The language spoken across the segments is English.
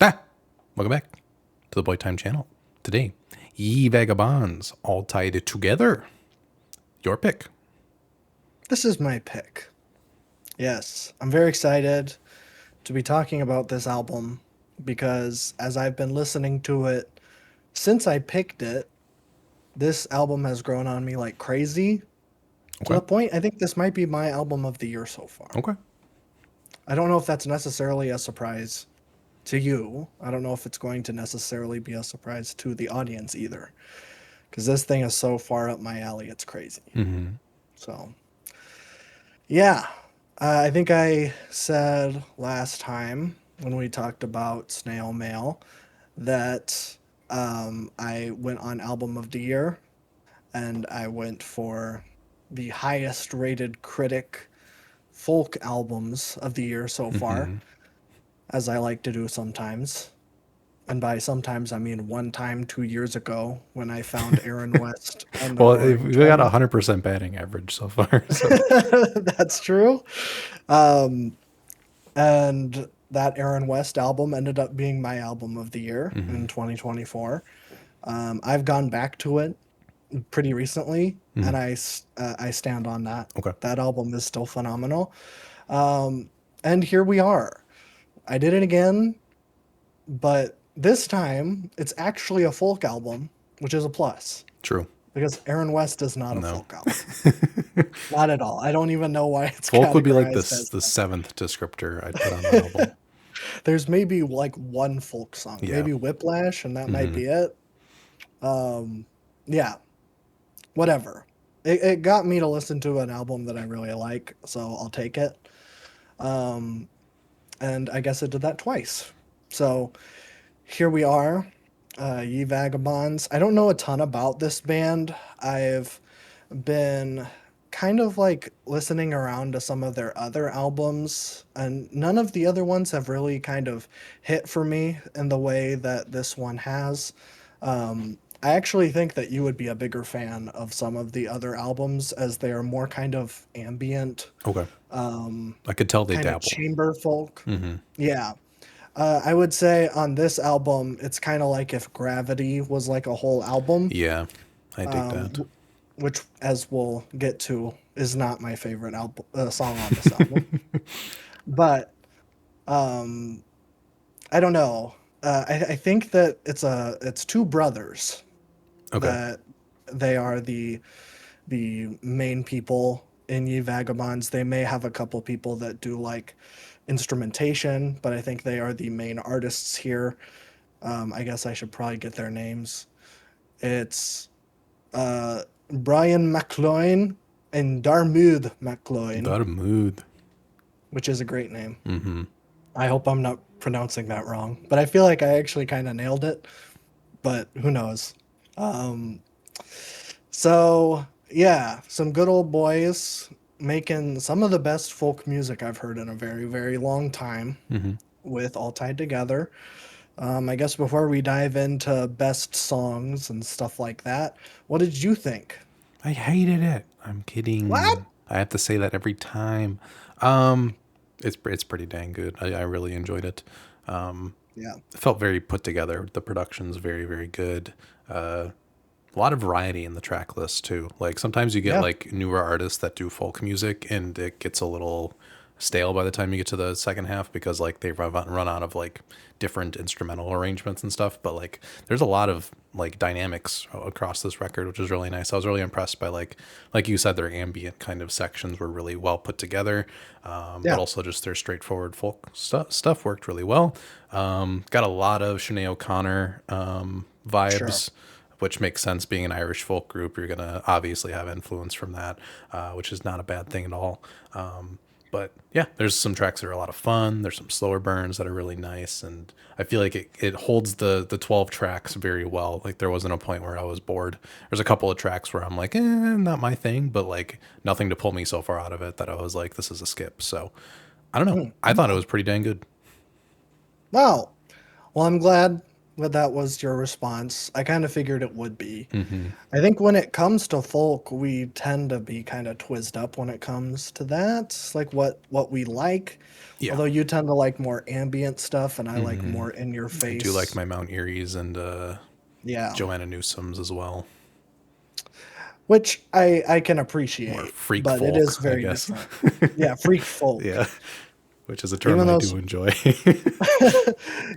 Ah, welcome back to the Boy Time channel. Today, Ye Vagabonds, all tied together. Your pick. This is my pick. Yes, I'm very excited to be talking about this album because as I've been listening to it since I picked it, this album has grown on me like crazy to Okay. the point I think this might be my album of the year so far. Okay. I don't know if that's necessarily a surprise to you. I don't know if it's going to necessarily be a surprise to the audience either because this thing is so far up my alley, it's crazy. Mm-hmm. So, yeah, I think I said last time when we talked about Snail Mail that I went on Album of the Year and I went for the highest rated critic folk albums of the year so far, Mm-hmm. as I like to do sometimes. And by sometimes, I mean one time 2 years ago when I found Aaron West and the Well, Roaring we got a 20. 100% batting average so far. So, That's true. Um, and that Aaron West album ended up being my album of the year mm-hmm. in 2024. I've gone back to it pretty recently, Mm-hmm. and I stand on that. Okay. That album is still phenomenal. Um, and here we are. I did it again, but this time it's actually a folk album, which is a plus True. because Aaron West is not a No. folk album. Not at all. I don't even know why it's Folk would be like categorized this as the that. seventh descriptor I'd put on the album. There's maybe like one folk song, Yeah. maybe Whiplash, and that might Mm-hmm. be it. Um, yeah, whatever. It got me to listen to an album that I really like, so I'll take it. Um, and I guess it did that twice. So here we are, Ye Vagabonds. I don't know a ton about this band. I've been kind of like listening around to some of their other albums, and none of the other ones have really kind of hit for me in the way that this one has. I actually think that you would be a bigger fan of some of the other albums as they are more kind of ambient, Okay. um, I could tell they kind of dabble. chamber folk. Mm-hmm. Yeah. I would say on this album, it's kind of like if Gravity was like a whole album, Yeah. I dig um, that. which, as we'll get to, is not my favorite album song on this album. But um, I don't know. I think that it's two brothers Okay. that they are the main people in Ye Vagabonds. They may have a couple people that do like instrumentation, but I think they are the main artists here. I guess I should probably get their names. It's Brian McLoin and Darmud McLoin, Got a mood. which is a great name. Mm-hmm. I hope I'm not pronouncing that wrong, but I feel like I actually kind of nailed it, but who knows. Um, so, yeah, some good old boys making some of the best folk music I've heard in a very, very long time Mm-hmm. with All Tied Together. I guess before we dive into best songs and stuff like that, what did you think? I hated it. I'm What? kidding. I have to say that every time. Um, it's pretty dang good. I really enjoyed it. Yeah. It felt very put together. The production's very very good. A lot of variety in the track list too. Like sometimes you get Yeah. like newer artists that do folk music, and it gets a little stale by the time you get to the second half because like they run out of like different instrumental arrangements and stuff. But like there's a lot of like dynamics across this record, which is really nice. I was really impressed by like you said, their ambient kind of sections were really well put together, but Yeah. also just their straightforward folk stuff worked really well. Got a lot of Sinead O'Connor Sure. vibes, which makes sense. Being an Irish folk group, you're going to obviously have influence from that, which is not a bad thing at all. But yeah, there's some tracks that are a lot of fun. There's some slower burns that are really nice. And I feel like it holds the 12 tracks very well. Like there wasn't a point where I was bored. There's a couple of tracks where I'm like, not my thing, but like nothing to pull me so far out of it that I was like, this is a skip. So I don't know. I thought it Wow. was pretty dang good. Wow. Well, I'm glad that was your response. I kind of figured it would be. Hmm. I think when it comes to folk, we tend to be kind of twizzed up when it comes to that, like what we like. Yeah. Although you tend to like more ambient stuff, and I like Hmm. more in your I do like face. my Mount Erie's and Yeah, Joanna Newsom's as well. which I can More appreciate, freak but it is folk, I very guess. different. Yeah, freak folk. Yeah, which is a term Even I though do enjoy.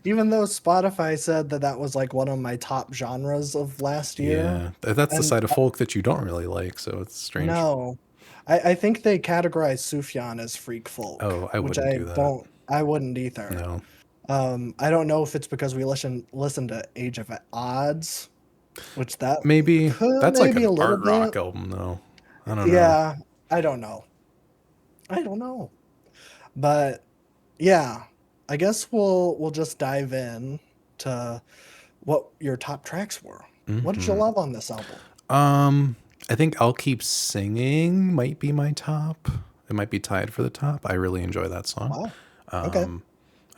even though Spotify said that that was like one of my top genres of last year, Yeah, that's the and side of folk that you don't really like, so it's strange. no, I think they categorize Sufjan as freak folk, Oh, I which wouldn't I do that. don't. I wouldn't either. No. I don't know if it's because we listen to Age of Odds, which that Maybe could that's like maybe an a little art bit. rock album, though. I don't know. Yeah, I don't know. I don't know. But yeah, I guess we'll just dive in to what your top tracks were. What did you Hmm. love on this album? Um, I think I'll Keep Singing might be my top. It might be tied for the top. I really enjoy that song. Wow. Okay.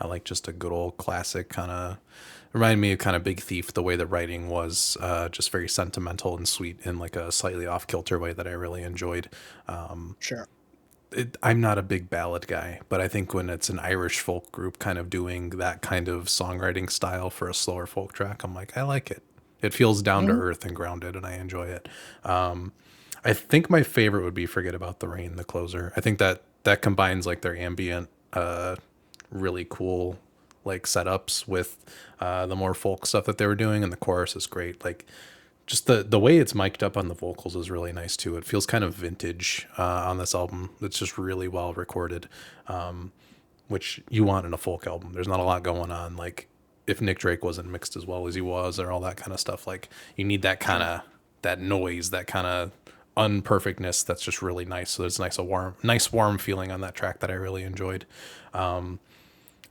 I like just a good old classic kind of. Reminded me of kind of Big Thief. The way the writing was just very sentimental and sweet in like a slightly off kilter way that I really enjoyed. Sure. I'm not a big ballad guy, but I think when it's an Irish folk group kind of doing that kind of songwriting style for a slower folk track, I'm like, I like it. It feels down to Hmm. earth and grounded, and I enjoy it. I think my favorite would be Forget About the Rain, the closer. I think that combines like their ambient, really cool like setups with the more folk stuff that they were doing, and the chorus is great. Like just the way it's mic'd up on the vocals is really nice too. It feels kind of vintage on this album. It's just really well recorded, which you want in a folk album. There's not a lot going on. Like if Nick Drake wasn't mixed as well as he was, or all that kind of stuff. Like you need that kind Sure. of that noise, that kind of unperfectness. That's just really nice. So there's nice warm feeling on that track that I really enjoyed.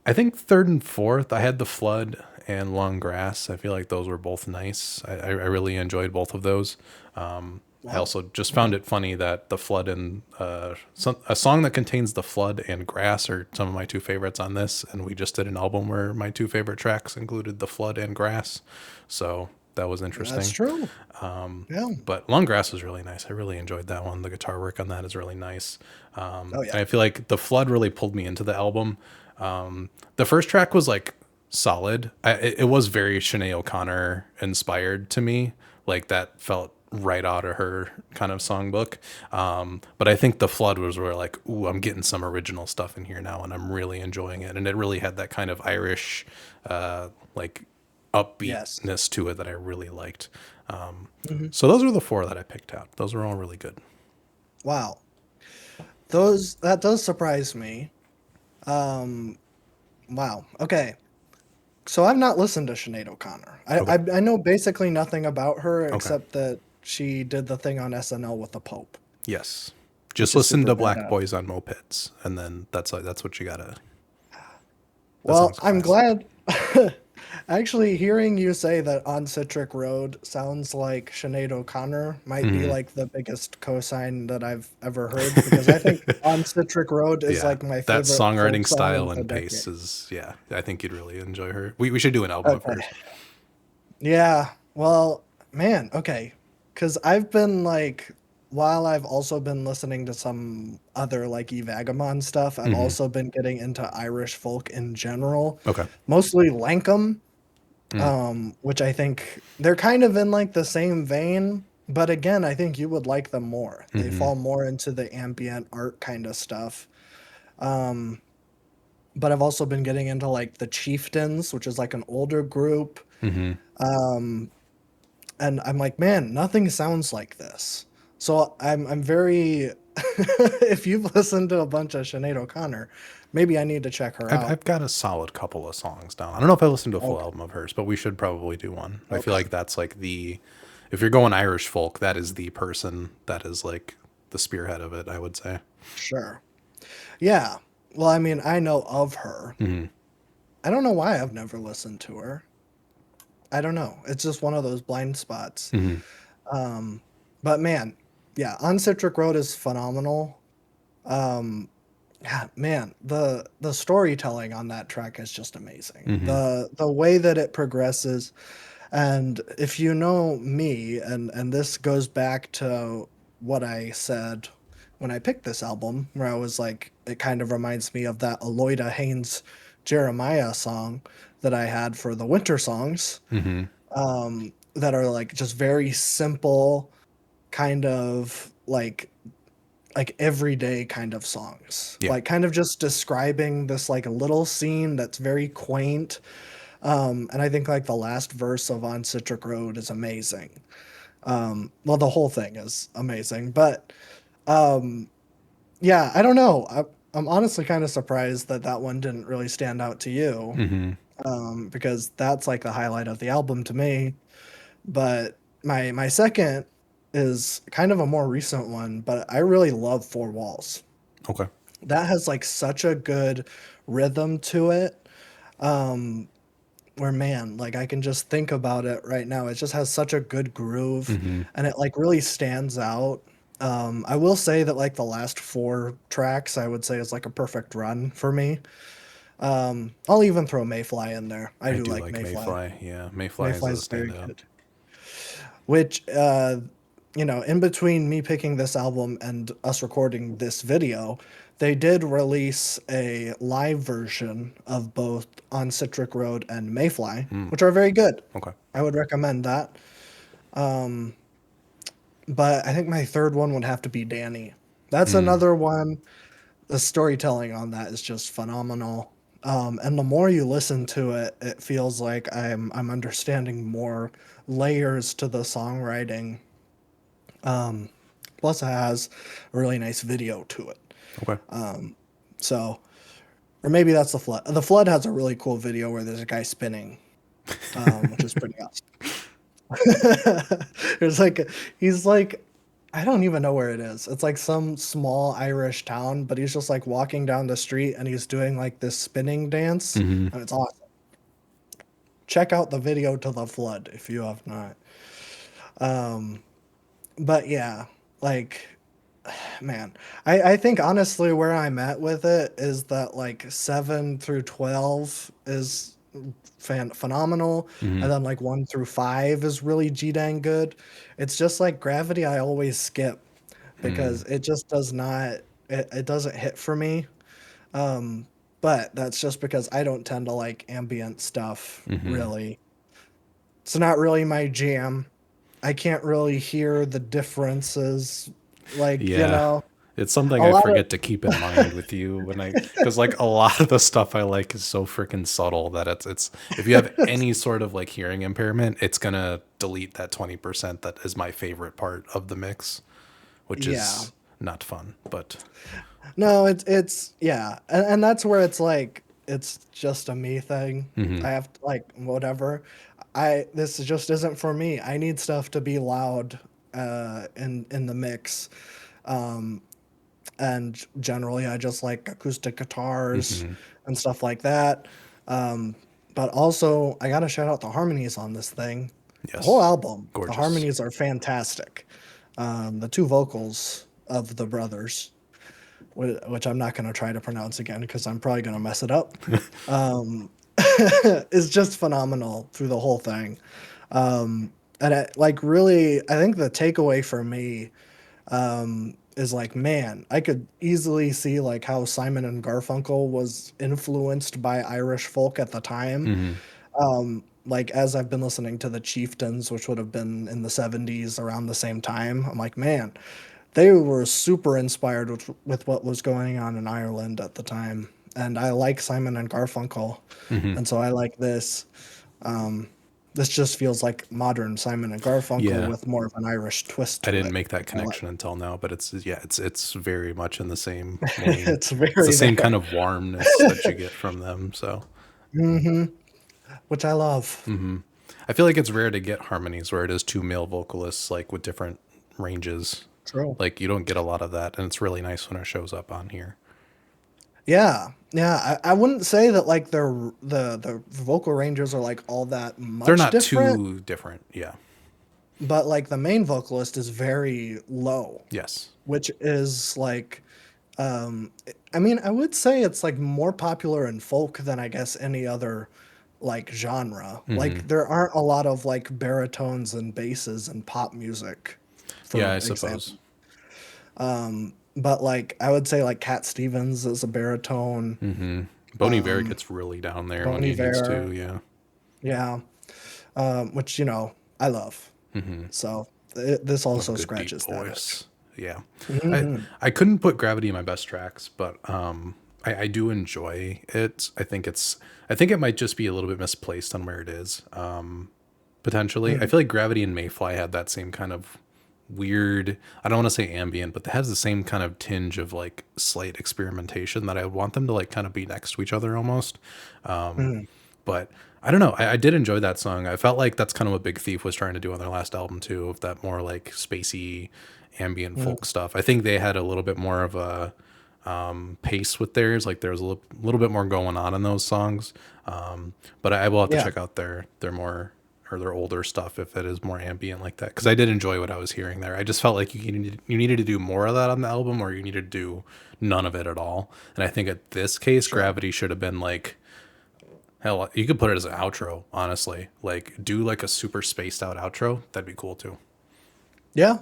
I think third and fourth, I had The Flood and Long Grass. I feel like those were both nice. I really enjoyed both of those. I Wow. also just Okay. found it funny that The Flood and a song that contains The Flood and Grass are some of my two favorites on this. And we just did an album where my two favorite tracks included The Flood and Grass. So that was That's interesting. true. Yeah. But Long Grass was really nice. I really enjoyed that one. The guitar work on that is really nice. Oh yeah. And I feel like The Flood really pulled me into the album. The first track was like solid. It was very Sinead O'Connor inspired to me. Like that felt right out of her kind of songbook. But I think The Flood was where like, ooh, I'm getting some original stuff in here now, and I'm really enjoying it. And it really had that kind of Irish, like Yes. upbeatness to it that I really liked. Hmm. So those were the four that I picked out. Those were all really good. Wow. Those that does surprise me. Um. Wow. Okay. So I've not listened to Sinead O'Connor. Okay. I know basically nothing about her Okay. except that she did the thing on SNL with the Pope, Yes. which Just is listen super to Black badass. Boys on Mopeds, and then that's what you gotta. That Well, song's I'm classic. glad. Actually, hearing you say that On Citric Road sounds like Sinead O'Connor might be Hmm. like the biggest cosign that I've ever heard because I think On Citric Road is Yeah, like my that favorite folk songwriting song style of the and pace decade. is, yeah. I think you'd really enjoy her. We should do an album of Okay. hers. Yeah. Well, man, okay. Because I've been like, while I've also been listening to some other like Vagabond stuff, I've Hmm. also been getting into Irish folk in general, Okay. mostly Lankum, Mm. which I think they're kind of in like the same vein. But again, I think you would like them more. They Hmm. fall more into the ambient art kind of stuff. Um, but I've also been getting into like the Chieftains, which is like an older group. Hmm. Um, and I'm like, man, nothing sounds like this. So I'm very if you've listened to a bunch of Sinead O'Connor, maybe I need to check her out. I've got a solid couple of songs down. I don't know if I listened to a full Okay. album of hers, but we should probably do one. I feel Okay. like that's like the, if you're going Irish folk, that is the person that is like the spearhead of it, I would say. Sure. Yeah. Well, I mean, I know of her. Hmm. I don't know why I've never listened to her. I don't know. It's just one of those blind spots. Hmm. But man, yeah, On Citric Road is phenomenal. Um, Yeah, man, the storytelling on that track is just amazing. Mm-hmm. The way that it progresses, and if you know me, and this goes back to what I said when I picked this album, where I was like, it kind of reminds me of that Aloyda Haynes Jeremiah song that I had for the winter songs, Mm-hmm. that are like just very simple, kind of like everyday kind of songs, Yeah. like kind of just describing this like little scene that's very quaint. And I think like the last verse of On Citric Road is amazing. Well, the whole thing is amazing, but um, yeah, I don't know. I'm honestly kind of surprised that that one didn't really stand out to you, Mm-hmm. because that's like the highlight of the album to me. But my second is kind of a more recent one, but I really love Four Walls. Okay. That has like such a good rhythm to it. Um, where man, like I can just think about it right now. It just has such a good groove Mm-hmm. and it like really stands out. I will say that like the last four tracks I would say is like a perfect run for me. I'll even throw Mayfly in there. I I do do like like Mayfly. Mayfly. Yeah, Mayfly is Mayfly a is very standout. good. Which you know, in between me picking this album and us recording this video, they did release a live version of both On Citric Road and Mayfly, Mm. which are very good. Okay. I would recommend that. Um, but I think my third one would have to be Danny. That's Mm. another one. The storytelling on that is just phenomenal. And the more you listen to it, it feels like I'm understanding more layers to the songwriting. Um, Plus, it has a really nice video to it. Okay. So, or maybe that's the flood. The flood has a really cool video where there's a guy spinning, which is pretty awesome. There's like he's like I don't even know where it is. It's like some small Irish town, but he's just like walking down the street and he's doing like this spinning dance, Mm-hmm. and it's awesome. Check out the video to the flood if you have not. Um, but yeah, like man, I think honestly where I'm at with it is that like 7 through 12 is phenomenal, Mm-hmm. and then like 1 through 5 is really g dang good. It's just like Gravity I always skip because Mm. it just does not it doesn't hit for me. Um, but that's just because I don't tend to like ambient stuff Mm-hmm. really. It's not really my jam. I can't really hear the differences, like, you Yeah. know, It's something a I lot of forget to keep in mind with you when because like a lot of the stuff I like is so freaking subtle that it's if you have any sort of like hearing impairment, it's gonna delete that 20% that is my favorite part of the mix, which yeah. is not fun. But No, it's yeah, and that's where it's like it's just a me thing. hmm I have to like whatever. I this just isn't for me. I need stuff to be loud in the mix. Um and generally I just like acoustic guitars hmm and stuff like that. Um but also I got to shout out the harmonies on this thing. The whole yes, album, the gorgeous. harmonies are fantastic. The two vocals of the brothers, which I'm not going to try to pronounce again because I'm probably going to mess it up, um, is just phenomenal through the whole thing. And like really, I think the takeaway for me is like, man, I could easily see like how Simon and Garfunkel was influenced by Irish folk at the time. hmm Like as I've been listening to the Chieftains, which would have been in the 70s around the same time, I'm like, man, they were super inspired with what was going on in Ireland at the time. And I like Simon and Garfunkel, hmm and so I like this. Um, this just feels like modern Simon and Garfunkel Yeah, with more of an Irish twist I to didn't it, make that which I like. connection until now, but it's yeah, it's very much in the same lane. It's It's the very same there. kind of warmness that you get from them. So Hmm. Which I love. hmm I feel like it's rare to get harmonies where it is two male vocalists like with different ranges. True. Like you don't get a lot of that, and it's really nice when it shows up on here. Yeah, yeah. I wouldn't say that like the vocal ranges are like all that They're much not different, too different. Yeah. but like the main vocalist is very low, Yes. which is like I mean, I would say it's like more popular in folk than I guess any other like genre. Hmm. Like there aren't a lot of like baritones and basses and pop music, Yeah, for I example. suppose. But like I would say like Cat Stevens is a baritone. Hmm. Bon Iver Um, gets really down there when Bon he needs Iver, to. Yeah. yeah, which I love. Hmm. So this Love a also good deep scratches that itch. voice. Yeah. I Hmm. I couldn't put Gravity in my best tracks, but I do enjoy it. I think it might just be a little bit misplaced on where it is. Potentially. I feel like Gravity and Mayfly had that same kind of weird, I don't want to say ambient, but it has the same kind of tinge of like slight experimentation that I want them to like kind of be next to each other almost. Hmm. But I don't know. I did enjoy that song. I felt like that's kind of what Big Thief was trying to do on their last album too, of that more like spacey ambient folk stuff. I think they had a little bit more of a pace with theirs. Like there was a little bit more going on in those songs. But I will have to Yeah, check out their more or their older stuff if it is more ambient like that, because I did enjoy what I was hearing there. I just felt like you needed to do more of that on the album, or you needed to do none of it at all. And I think at this case, sure. Gravity should have been like, hell, you could put it as an outro, honestly. Like, do like a super spaced out outro. That'd be cool too. Yeah,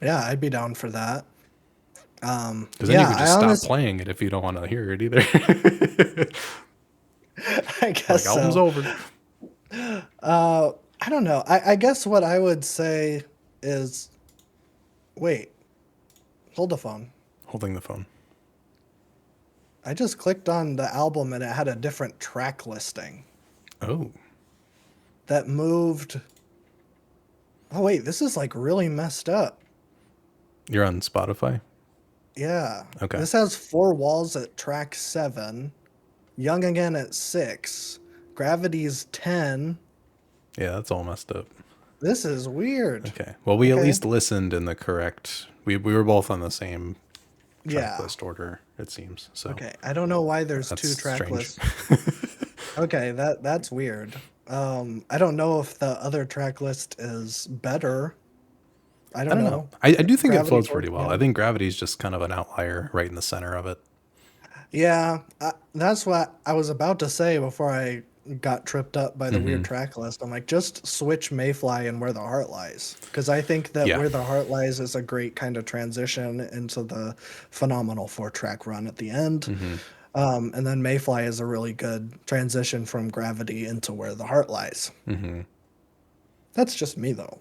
yeah, I'd be down for that. Because then you Yeah, could I just stop honest, playing it if you don't want to hear it either. I guess Like, album's so. over. Uh, I don't know. I guess what I would say is, wait, hold the phone. Holding the phone. I just clicked on the album and it had a different track listing Oh, that moved. Oh, wait, this is like really messed up. you're on Spotify? Yeah. Okay. This has Four Walls at track 7, Young Again at 6, Gravity's 10. Yeah, that's all messed up. This is weird. Okay. Well, we at Okay. least listened in the correct. We were both on the same track Yeah. list order, it seems. So Okay. I don't know why there's that's two track strange. lists. Okay, that's weird. I don't know if the other track list is better. I I don't don't know. know. I do think it Gravity flows towards pretty the well. I end. think Gravity's just kind of an outlier right in the center of it. Yeah, that's what I was about to say before I got tripped up by the weird Hmm. track list. I'm like, just switch Mayfly and Where the Heart Lies. Because I think that Yeah. Where the Heart Lies is a great kind of transition into the phenomenal 4-track run at the end. Hmm. And then Mayfly is a really good transition from Gravity into Where the Heart Lies. Hmm. That's just me, though.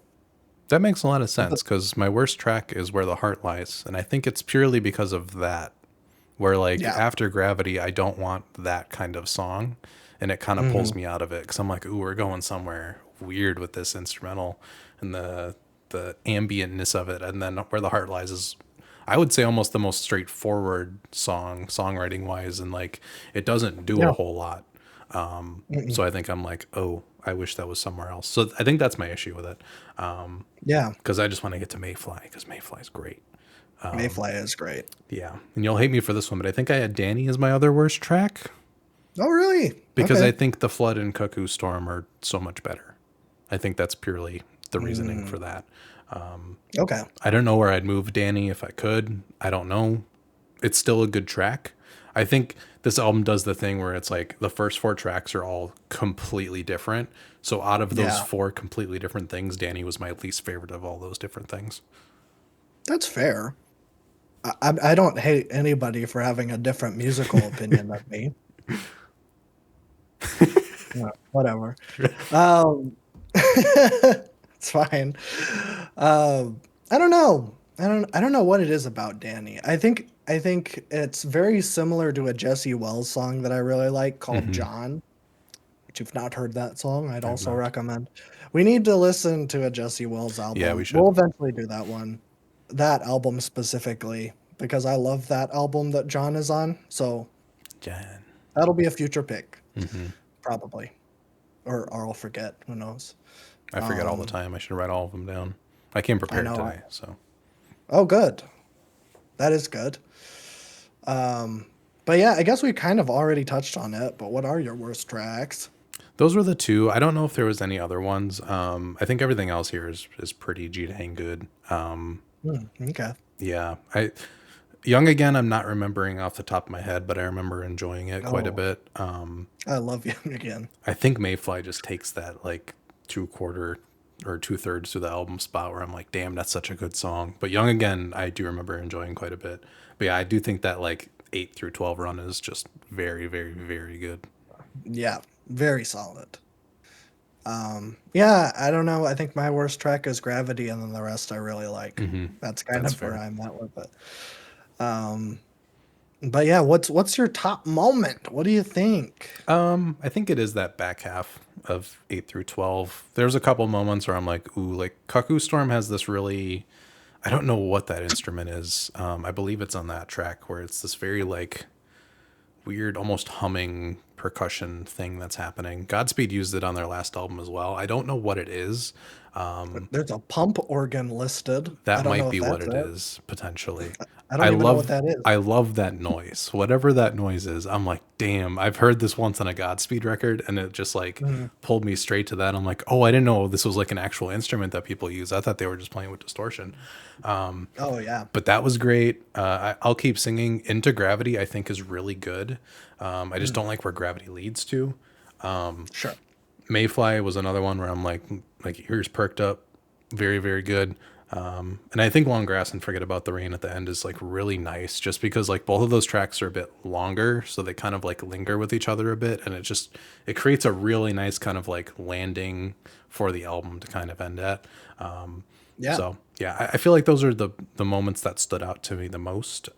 That makes a lot of But sense because my worst track is Where the Heart Lies. And I think it's purely because of that, where like yeah. after Gravity, I don't want that kind of song. And it kind of pulls Hmm. me out of it because I'm like, ooh, we're going somewhere weird with this instrumental and the ambientness of it. And then Where the Heart Lies is, I would say, almost the most straightforward song, songwriting wise. And like, it doesn't do a Yeah. whole lot. Mm-mm. So I think I'm like, oh, I wish that was somewhere else. So I think that's my issue with it. Yeah. Because I just want to get to Mayfly because Mayfly's great. Mayfly is great. Yeah, and you'll hate me for this one, but I think I had Danny as my other worst track Oh, really? because I Okay. think The Flood and Cuckoo Storm are so much better. I think that's purely the reasoning Mm, for that. okay. I don't know where I'd move Danny if I could. I don't know. It's still a good track. I think this album does the thing where it's like the first four tracks are all completely different. So out of those Yeah. four completely different things, Danny was my least favorite of all those different things. That's fair. I don't hate anybody for having a different musical opinion than me. Yeah, whatever. Um, it's fine. I don't know. I don't know what it is about Danny. I think it's very similar to a Jesse Wells song that I really like called Hmm. John. If you've not heard that song, I'd I have also not. recommend. We need to listen to a Jesse Wells Yeah, we album. We'll should. eventually do that one. That album specifically, because I love that album that John is on. So Jan. that'll be a future pick, Hmm. probably. Or I'll forget. Who knows? I forget all the Um, time. I should write all of them down. I came I prepared know. today, so Oh, good. That is good. Um, but yeah, I guess we kind of already touched on it. But what are your worst tracks? those were the two. I don't know if there was any other ones. I think everything else here is pretty G to hang good. Hmm, okay. Yeah, I Young Again, I'm not remembering off the top of my head, but I remember enjoying it quite a Oh, bit. I love Young Again. I think Mayfly just takes that like two-quarter or two-thirds through the album spot where I'm like, damn, that's such a good song. But Young Again, I do remember enjoying quite a bit. But yeah, I do think that like 8 through 12 run is just very, very, very good. Yeah, very solid. Yeah, I don't know. I think my worst track is Gravity, and then the rest I really like. Hmm. That's kind That's of where fair. I'm at with it. Um, but yeah, what's your top moment? What do you think? I think it is that back half of 8 through 12. There's a couple moments where I'm like, ooh, like Cuckoo Storm has this really, I don't know what that instrument is. I believe it's on that track where it's this very like weird, almost humming percussion thing that's happening. Godspeed used it on their last album as well. I don't know what it is. There's a pump organ listed. I That don't know might if be what that's it it. is potentially. I I don't even know what love that is. I love that noise. Whatever that noise is, I'm like, damn, I've heard this once on a Godspeed record and it just like Mhm. pulled me straight to that. I'm like, oh, I didn't know this was like an actual instrument that people use. I thought they were just playing with distortion. Oh yeah, But that was great. I'll keep singing. Into Gravity, I think is really good. I just mm, don't like where Gravity leads to. sure. Mayfly was another one where I'm like ears perked up, very very good. And I think Long Grass and Forget About the Rain at the end is like really nice, just because like both of those tracks are a bit longer, so they kind of like linger with each other a bit, and it creates a really nice kind of like landing for the album to kind of end at. Yeah, So yeah, I feel like those are the moments that stood out to me the most.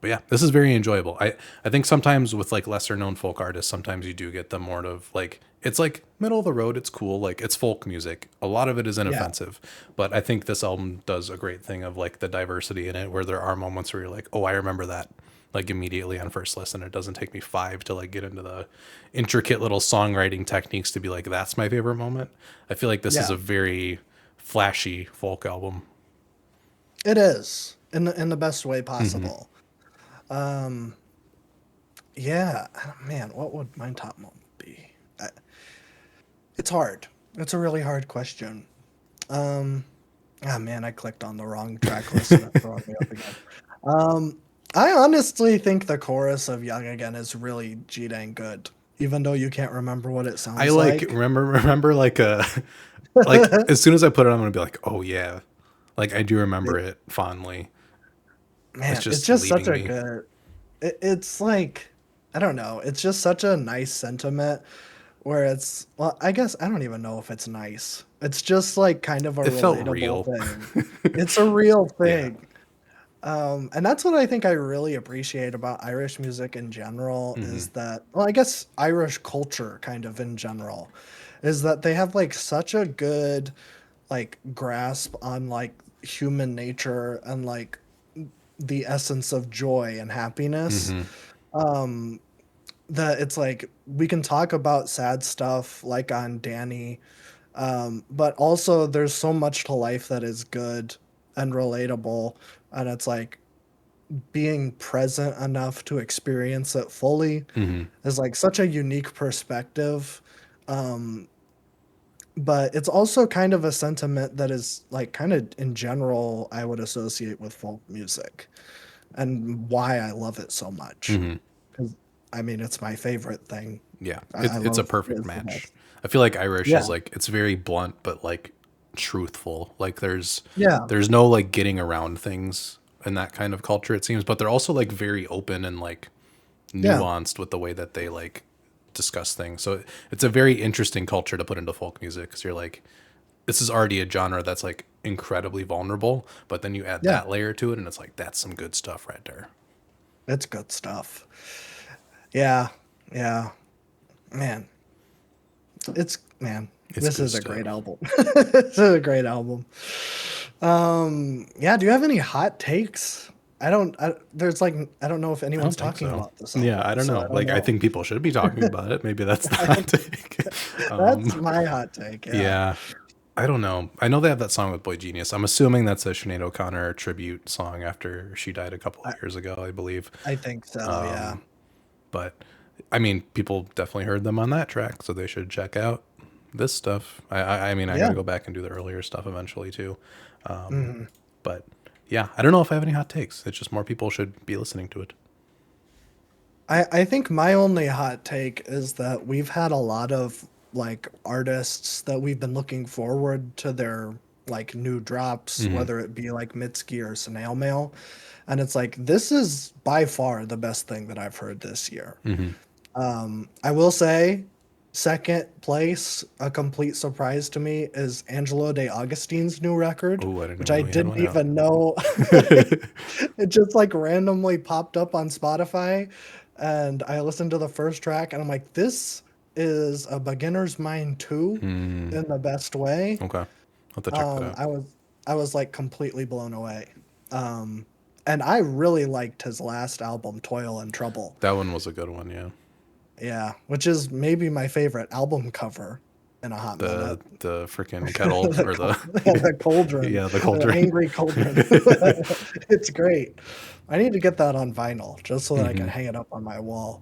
But yeah, this is very enjoyable. I think sometimes with like lesser known folk artists, sometimes you do get the more of like it's like middle of the road. It's cool, like it's folk music. A lot of it is yeah, inoffensive, but I think this album does a great thing of like the diversity in it, where there are moments where you're like, oh, I remember that. Like immediately on first listen, it doesn't take me five to like get into the intricate little songwriting techniques to be like, that's my favorite moment. I feel like this is yeah. a very flashy folk album. It is in the best way Hmm. possible. Um, yeah, man, what would my top moment be? It's hard. It's a really hard question. Um, ah, man, I clicked on the wrong track list and it throwing me up again. Um, I honestly think the chorus of Young Again is really G dang good, even though you can't remember what it I sounds like like. remember like like as soon as I put it, I'm gonna be like, oh yeah, like I do remember It- it fondly. It's Man, it's just just such leaving a me. good. It's like I don't know. It's just such a nice sentiment where it's well, I guess I don't even know if it's nice. It's just like kind of a It felt relatable real. thing. It's a real Yeah. thing. And that's what I think I really appreciate about Irish music in general Hmm. is that, well, I guess Irish culture kind of in general, is that they have like such a good like grasp on like human nature and like the essence of joy and happiness. Hmm. Um, that it's like we can talk about sad stuff like on Danny, but also there's so much to life that is good and relatable. And it's like being present enough to experience it fully Hmm. is like such a unique perspective. Um, but it's also kind of a sentiment that is like kind of in general, I would associate with folk music and why I love it so much. Hmm. Because I mean, it's my favorite thing. Yeah. I It's a love perfect it's the match. best. I feel like Irish Yeah, is like it's very blunt but like truthful. Like yeah, there's no like getting around things in that kind of culture, it seems, but they're also like very open and like yeah, nuanced with the way that they like discuss things. So it's a very interesting culture to put into folk music, because you're like, this is already a genre that's like incredibly vulnerable, but then you add yeah. that layer to it, and it's like that's some good stuff right there. It's good stuff. Yeah, yeah, man. It's man. It's This good is a great stuff. album. This is a great album. Yeah. Do you have any hot takes? There's like I don't know if I don't anyone's think talking so. about this Yeah, album, I don't so I know. don't Like, I know. think people should be talking about it. Maybe that's the hot take. That's um, my hot take. Yeah, yeah, I don't know. I know they have that song with Boy Genius. I'm assuming that's a Sinead O'Connor tribute song after she died a couple of I, years ago, I believe. I think so. Yeah. Um, but I mean, people definitely heard them on that track, so they should check out this stuff. I mean, I got Yeah. to go back and do the earlier stuff eventually too. Hmm. But yeah, I don't know if I have any hot takes. It's just more people should be listening to it. I think my only hot take is that we've had a lot of like artists that we've been looking forward to their like new drops, Hmm. whether it be like Mitski or Snail Mail. And it's like this is by far the best thing that I've heard this year. Hmm. I will say, second place, a complete surprise to me, is Angelo De Augustine's new record, Oh, I didn't which even I know he had didn't one out. even know. It just like randomly popped up on Spotify, and I listened to the first track, and I'm like, this is a beginner's mind too, Hmm. in the best way. Okay, I'll have to check that Um, out. I was I was like completely blown away. Um, and I really liked his last album, Toil and Trouble. That one was a good one. Yeah, Yeah, which is maybe my favorite album cover in a hot minute. the freaking kettle The or cau the the cauldron, yeah, the the cauldron. angry cauldron. It's great. I need to get that on vinyl just so that I can Hmm. hang it up on my wall.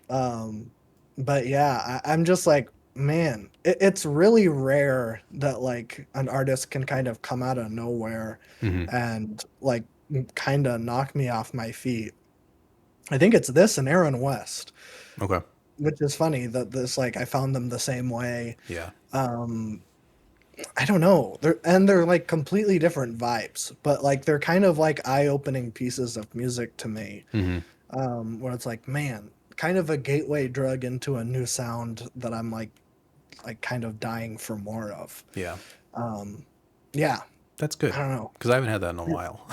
Um, but yeah, I'm just like, man, it's really rare that like an artist can kind of come out of nowhere Hmm. and like kind of knock me off my feet. I think it's this and Aaron West. Okay. Which is funny that this like I found them the same way. Yeah. Um, I don't know. They're like completely different vibes, but like they're kind of like eye-opening pieces of music to me. Hmm. Where it's like, man, kind of a gateway drug into a new sound that I'm like kind of dying for more of. Yeah. Um, yeah, That's I good don't know. because I haven't had that in a while.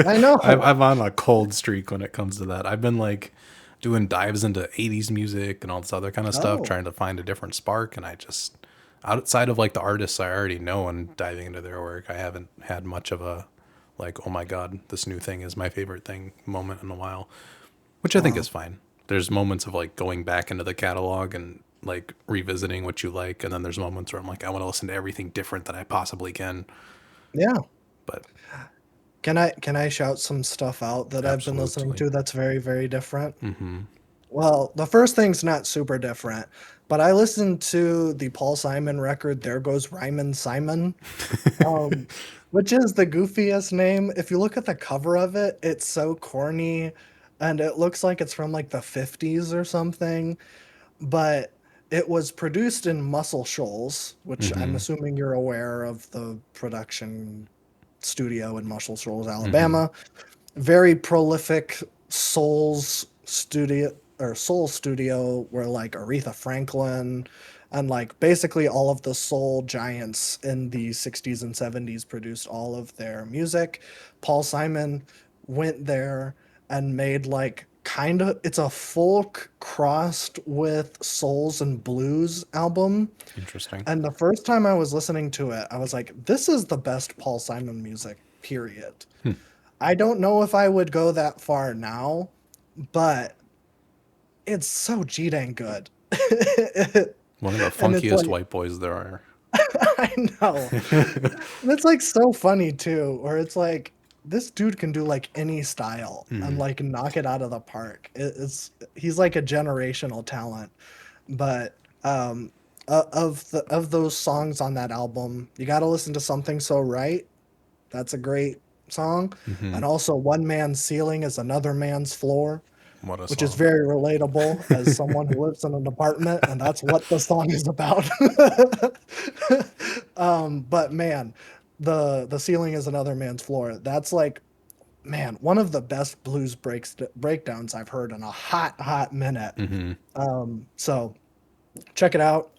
I know. I'm on a cold streak when it comes to that. I've been like doing dives into 80s music and all this other kind of stuff, Oh, trying to find a different spark. And I just, outside of like the artists I already know and diving into their work, I haven't had much of a like, oh my God, this new thing is my favorite thing moment in a while, which I think is wow. fine. There's moments of like going back into the catalog and like revisiting what you like. And then there's moments where I'm like, I want to listen to everything different that I possibly can. Yeah. But Can I shout some stuff out that I've been listening absolutely. to that's very, very different? Mm-hmm. Well, the first thing's not super different, but I listened to the Paul Simon record, There Goes Ryman Simon, um, which is the goofiest name. If you look at the cover of it, it's so corny and it looks like it's from like the 50s or something, but it was produced in Muscle Shoals, which I'm Mm-hmm. assuming you're aware of the production studio in Muscle Shoals, Mm-hmm. Alabama. Very prolific soul studio where like Aretha Franklin and like basically all of the soul giants in the 60s and 70s produced all of their music. Paul Simon went there and made like kind of it's a folk crossed with souls and blues album. Interesting. And the first time I was listening to it, I was like, this is the best Paul Simon music, period. Hmm. I don't know if I would go that far now, but it's so G dang good. One of the And it's funkiest like, white boys there are. I know. And it's like so funny too, where it's like, this dude can do like any style and Hmm. like knock it out of the park. He's like a generational talent. But of those songs on that album, you got to listen to Something So Right. That's a great song. Hmm. And also One Man's Ceiling is Another Man's Floor, What a which is song. very relatable as someone who lives in an apartment, and that's what the song is about. But man, the ceiling is another man's floor. That's like, man, one of the best blues breakdowns I've heard in a hot minute. Hmm. So check it out.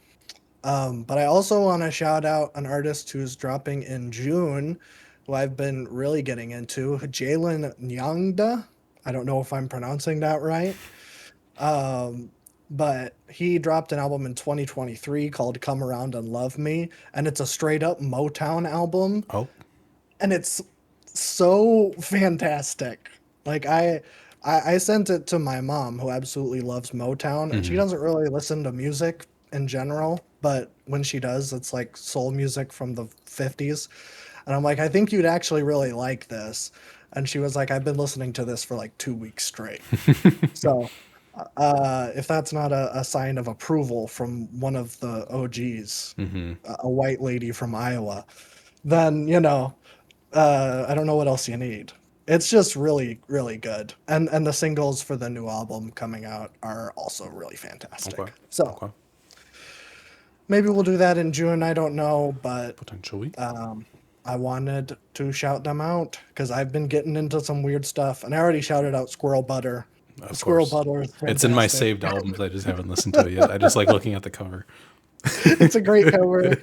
But I also want to shout out an artist who's dropping in June, who I've been really getting into, Jalen Nyangda. I don't know if I'm pronouncing that right. Um, but he dropped an album in 2023 called Come Around and Love Me, and it's a straight up Motown album, Oh. and it's so fantastic. Like I sent it to my mom, who absolutely loves Motown, and she Hmm. doesn't really listen to music in general, but when she does, it's like soul music from the 50s. And I'm like, I think you'd actually really like this. And she was like, I've been listening to this for like 2 weeks straight. So if that's not a sign of approval from one of the OGs, Hmm. a white lady from Iowa, then you know I don't know what else you need. It's just really, really good. And the singles for the new album coming out are also really Okay. fantastic. So Okay. maybe we'll do that in June. I don't know, but Potentially. um, I wanted to shout them out because I've been getting into some weird stuff, and I already shouted out Squirrel Butter. Of Squirrel course. Butter is It's in my fantastic. saved albums. I just haven't listened to it yet. I just like looking at the cover. It's a great cover.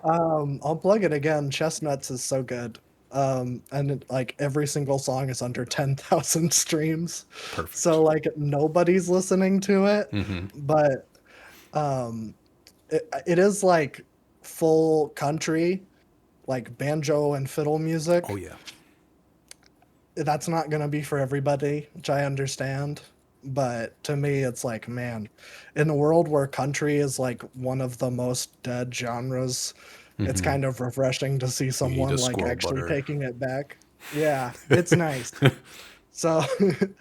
I'll plug it again. Chestnuts is so good. And like every single song is under 10,000 streams. Perfect. So like nobody's listening to it, Mm-hmm. but um it is like full country, like banjo and fiddle Oh music. yeah. That's not going to be for everybody, which I understand. But to me, it's like, man, in a world where country is like one of the most dead genres, it's Mm-hmm. kind of refreshing to see You need someone a like squirrel actually butter. taking it back. Yeah, it's nice. So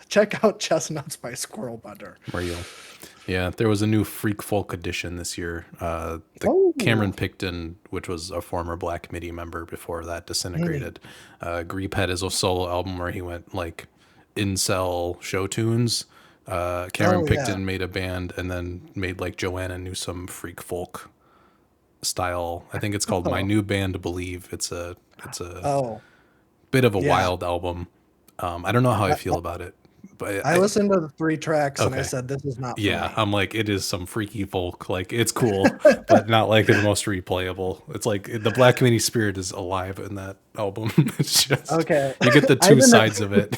check out Chestnuts by Squirrel Butter. Real. Yeah, there was a new Freak Folk edition this year. The Oh, Cameron Picton, which was a former Black MIDI member before that mm. disintegrated. Greep had his solo album where he went like incel show tunes. Cameron Oh yeah. Picton made a band and then made like Joanna Newsom Freak Folk style. I think it's called My Oh, New Band Believe. It's a oh bit of a yeah. wild album. I don't know how I I, feel about it, but I listened to the three tracks and I okay. said, this is not for Yeah, me. I'm like, it is some freaky folk. Like, it's cool, but not like the most replayable. It's like the Black Community spirit is alive in that album. It's just, Okay. you get the I two didn't sides of it.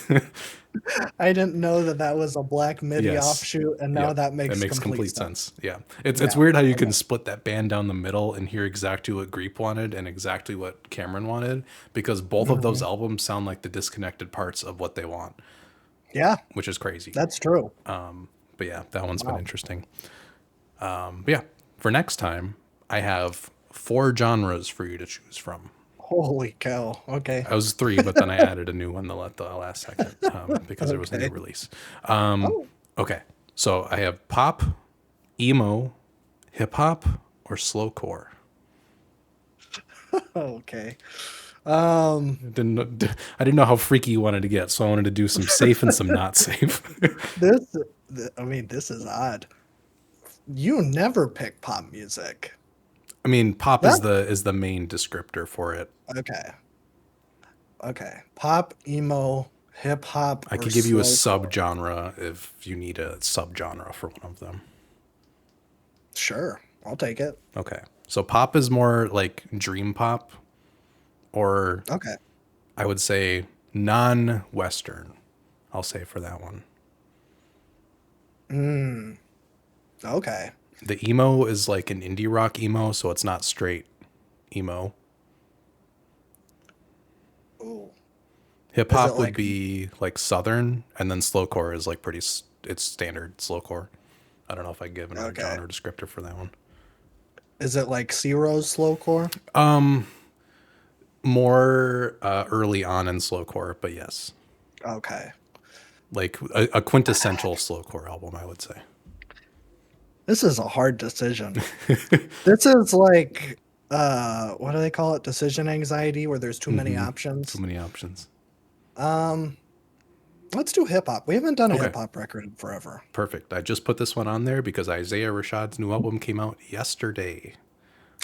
I didn't know that that was a Black MIDI Yes. offshoot, and now Yep. that That makes makes complete complete sense. sense. Yeah. It's Yeah. weird how you can Okay. split that band down the middle and hear exactly what Greep wanted and exactly what Cameron wanted because both of those Mhm. albums sound like the disconnected parts of what they want, Yeah, which is crazy. that's true. But yeah, that one's been Wow. interesting. But yeah, for next time, I have four genres for you to choose from. Holy cow. Okay. I was three, but then I added a new one the last second because there was a new Okay. release. Oh, Okay, so I have pop, emo, hip hop, or slowcore. okay. Um, I didn't know how freaky you wanted to get, so I wanted to do some safe and some not safe. this, I mean, this is odd. You never pick pop music. I mean, pop That, is the main descriptor for it. okay. Okay. Pop, emo, hip hop, I or could give you a slowcore. subgenre if you need a subgenre for one of them. Sure. I'll take it. Okay. So pop is more like dream pop, or Okay. I would say non-Western. I'll say for that one. Mm, okay. The emo is like an indie rock emo, so it's not straight emo. Ooh. Hip Is it hop would like, be like Southern, and then slowcore is like it's standard slowcore. I don't know if I can give another okay. genre descriptor for that one. Is it like Ciro's slowcore? More early on in slowcore, but yes, Okay. like a quintessential slowcore album, I would say. This is a hard decision. This is like what do they call it? Decision anxiety where there's too many Too options. many options. Um let's do hip hop. We haven't done a Okay, hip hop record in forever. perfect. I just put this one on there because Isaiah Rashad's new album came out yesterday.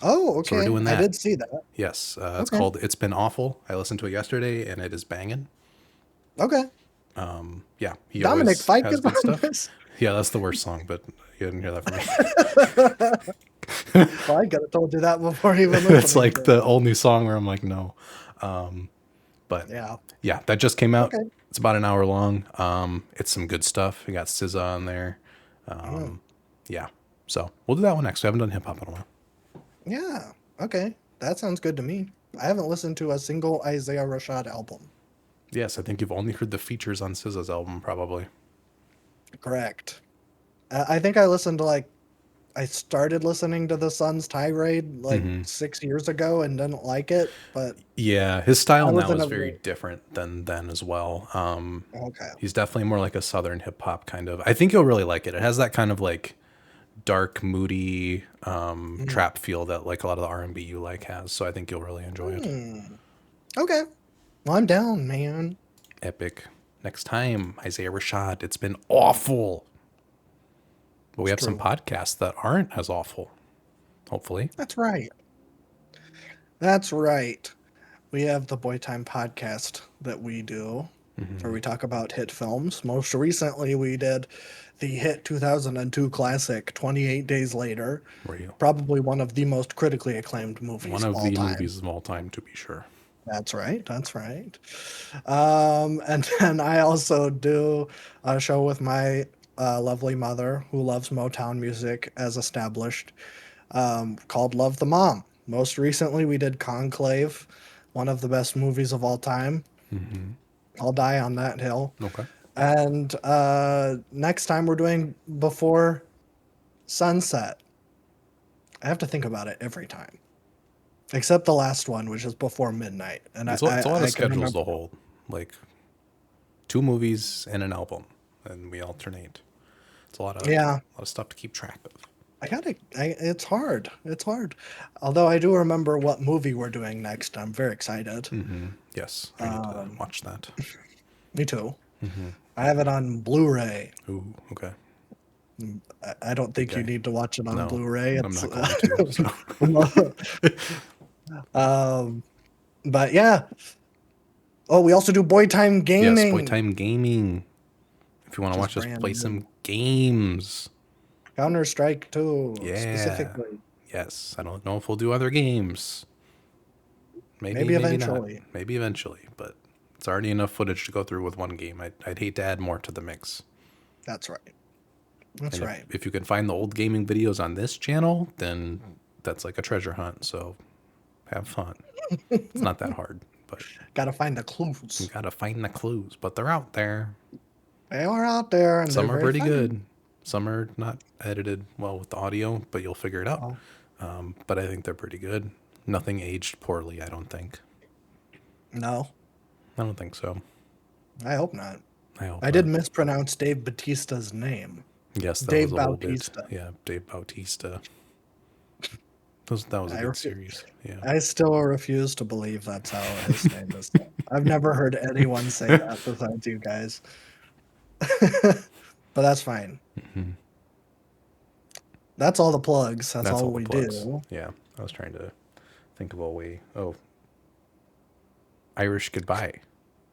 Oh, So we're okay. doing I that. did see that. Yes, it's Okay. called It's Been Awful. I listened to it yesterday and it is banging. Okay. Yeah, he Dominic always Fike has is good on stuff. this. Yeah, that's the worst song, but you didn't hear that from me. Well, I could have told you that before even It's listening like to it. the all new song where I'm like, no. But Yeah. yeah, that just came out. Okay. It's about an hour long. It's some good stuff. We got SZA on there. Mm. Yeah, so we'll do that one next. We haven't done hip hop in a while. Yeah. Okay. That sounds good to me. I haven't listened to a single Isaiah Rashad album. Yes, I think you've only heard the features on SZA's album, probably. Correct. I think I listened to like I started listening to the Sun's Tirade like 6 years ago and didn't like it, but Yeah, his I style was now in is a very different than then as well. okay. He's definitely more like a southern hip hop kind of. I think you'll really like it. It has that kind of like dark, moody Mm. trap feel that like a lot of the R&B you like has. So I think you'll really enjoy it. Hmm. Okay. I'm down, man. Epic. Next time, Isaiah Rashad. It's been awful. But we It's have some true. podcasts that aren't as awful, hopefully. That's right. That's right. We have the Boy Time podcast that we do, where we talk about hit films. Most recently, we did the hit 2002 classic, 28 Days Later, Were you? probably one of the most critically acclaimed One movies of of all the time. movies of all time, to be sure. That's right. That's right. And then I also do a show with my lovely mother who loves Motown music as established, called Love the Mom. Most recently, we did Conclave, one of the best movies of all time. I'll die on that hill. Okay. And next time, we're doing Before Sunset. I have to think about it every time, except the last one, which is Before Midnight. And It's a lot of I can schedules remember. to hold. Like 2 movies and an album, and we alternate. It's Yeah, a lot of stuff to keep track of. it's hard. It's hard. Although I do remember what movie we're doing next. I'm very excited. Yes, I need to Um, watch that. Me too. I have it on Blu-ray. Ooh, okay. I don't Big think you guy. need to watch it on No, Blu-ray. I'm It's not going to. So, um, but yeah. Oh, we also do Boy Time yes, Boy Gaming, Time Gaming. If you want which to is watch us brand play new. some games, Counter-Strike 2, yeah. specifically. Yes, I don't know if we'll do other games. Maybe, Maybe maybe not. eventually. Maybe eventually, but it's already enough footage to go through with one game. I'd hate to add more to the mix. That's right. That's And right. if you can find the old gaming videos on this channel, then that's like a treasure hunt. So have fun. It's not that hard, but Gotta find the you clues. gotta find the clues. But they're out there. They are out there and they're Some are very pretty funny. good. Some are not edited well with the audio, but you'll figure it out. Oh, But I think they're pretty good. Nothing aged poorly, I don't think. no, I don't think so. I hope not. I hope I did not. mispronounce Dave Bautista's name. Yes, that was Dave a whole bit. Bautista. Yeah, Dave Bautista. That was a I good refu- series. Yeah. I still refuse to believe that's how his name is said. I've never heard anyone say that besides you guys. But that's fine. That's all the plugs. That's That's all all the we plugs. do. Yeah. I was trying to think of a way. Oh, Irish Goodbye.